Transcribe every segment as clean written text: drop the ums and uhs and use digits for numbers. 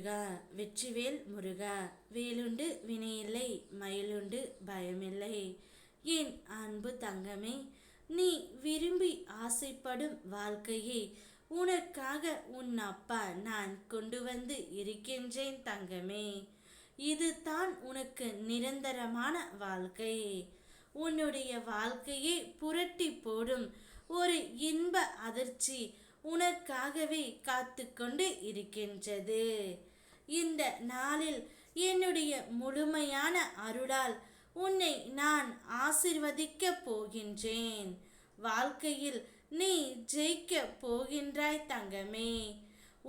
முருகா வெற்றிவேல் முருகா, வேலுண்டு வினையில்லை, மயிலுண்டு பயமில்லை. என் அன்பு தங்கமே, நீ விரும்பி ஆசைப்படும் வாழ்க்கையை உனக்காக உன் அப்பா நான் கொண்டு வந்து இருக்கின்றேன் தங்கமே. இது தான் உனக்கு நிரந்தரமான வாழ்க்கை. உன்னுடைய வாழ்க்கையை புரட்டி போடும் ஒரு இன்ப அதிர்ச்சி உனக்காகவே காத்து கொண்டு இருக்கின்றது. இந்த நாளில் என்னுடைய முழுமையான அருளால் உன்னை நான் ஆசிர்வதிக்க போகின்றேன். வாழ்க்கையில் நீ ஜெயிக்க போகின்றாய் தங்கமே.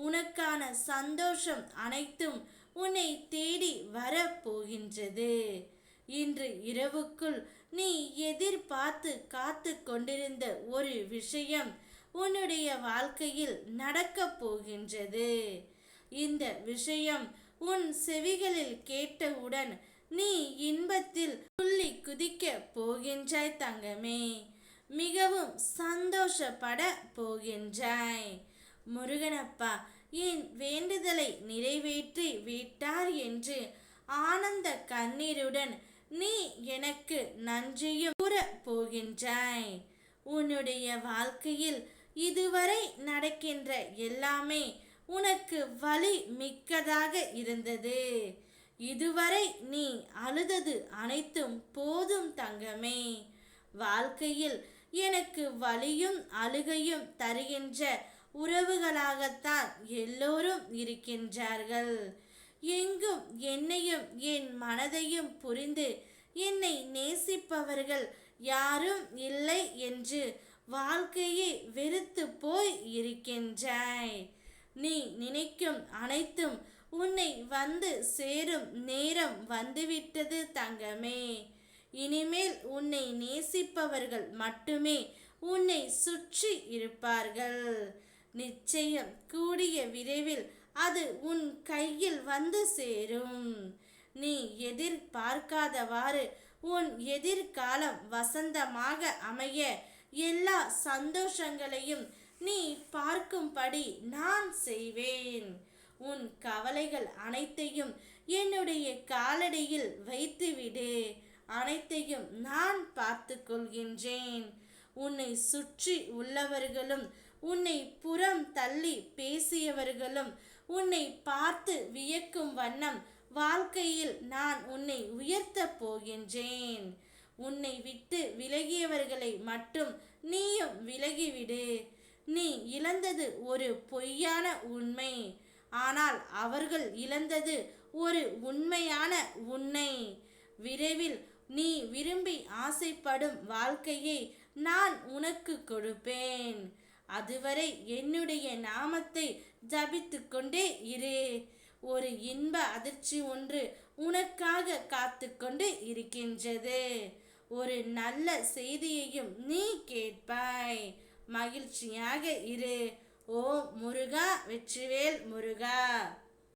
உனக்கான சந்தோஷம் அனைத்தும் உன்னை தேடி வர போகின்றது. இன்று இரவுக்குள் நீ எதிர்பார்த்து காத்து கொண்டிருந்த ஒரு விஷயம் உன்னுடைய வாழ்க்கையில் நடக்கப் போகின்றது. இந்த விஷயம் உன் செவிகளில் கேட்டவுடன் நீ இன்பத்தில் துள்ளி குதிக்க போகின்றாய் தங்கமே. மிகவும் சந்தோஷப்பட போகின்றாய். முருகனப்பா என் வேண்டுதலை நிறைவேற்றி விட்டார் என்று ஆனந்த கண்ணீருடன் நீ எனக்கு நன்றியும் கூற போகின்றாய். உன்னுடைய வாழ்க்கையில் இதுவரை நடக்கின்ற எல்லாமே உனக்கு வலி மிக்கதாக இருந்தது. இதுவரை நீ அழுதது அனைத்தும் போதும் தங்கமே. வாழ்க்கையில் எனக்கு வலியும் அழுகையும் தருகின்ற உறவுகளாகத்தான் எல்லோரும் இருக்கின்றார்கள். எங்கும் என்னையும் என் மனதையும் புரிந்து என்னை நேசிப்பவர்கள் யாரும் இல்லை என்று வாழ்க்கையை வெறுத்து போய் இருக்கின்றாய். நீ நினைக்கும் அனைத்தும் உன்னை வந்து சேரும் நேரம் வந்துவிட்டது தங்கமே. இனிமேல் உன்னை நேசிப்பவர்கள் மட்டுமே உன்னை சுற்றி இருப்பார்கள். நிச்சயம் கூடிய விரைவில் அது உன் கையில் வந்து சேரும். நீ எதிர்பார்க்காதவாறு உன் எதிர்காலம் வசந்தமாக அமைய எல்லா சந்தோஷங்களையும் நீ பார்க்கும்படி நான் செய்வேன். உன் கவலைகள் அனைத்தையும் என்னுடைய காலடியில் வைத்துவிடு. அனைத்தையும் நான் பார்த்து கொள்கின்றேன். உன்னை சுற்றி உள்ளவர்களும் உன்னை புறம் தள்ளி பேசியவர்களும் உன்னை பார்த்து வியக்கும் வண்ணம் வாழ்க்கையில் நான் உன்னை உயர்த்த போகின்றேன். உன்னை விட்டு விலகியவர்களை மட்டும் நீயும் விலகிவிடு. நீ இழந்தது ஒரு பொய்யான உண்மை, ஆனால் அவர்கள் இழந்தது ஒரு உண்மையான உன்னை. விரைவில் நீ விரும்பி ஆசைப்படும் வாழ்க்கையை நான் உனக்கு கொடுப்பேன். அதுவரை என்னுடைய நாமத்தை ஜபித்து கொண்டே இரு. ஒரு இன்ப அதிர்ச்சி ஒன்று உனக்காக காத்து கொண்டு இருக்கின்றது. ஒரு நல்ல செய்தியையும் நீ கேட்பாய். மகிழ்ச்சியாக இரு. ஓ முருகா வெற்றிவேல் முருகா.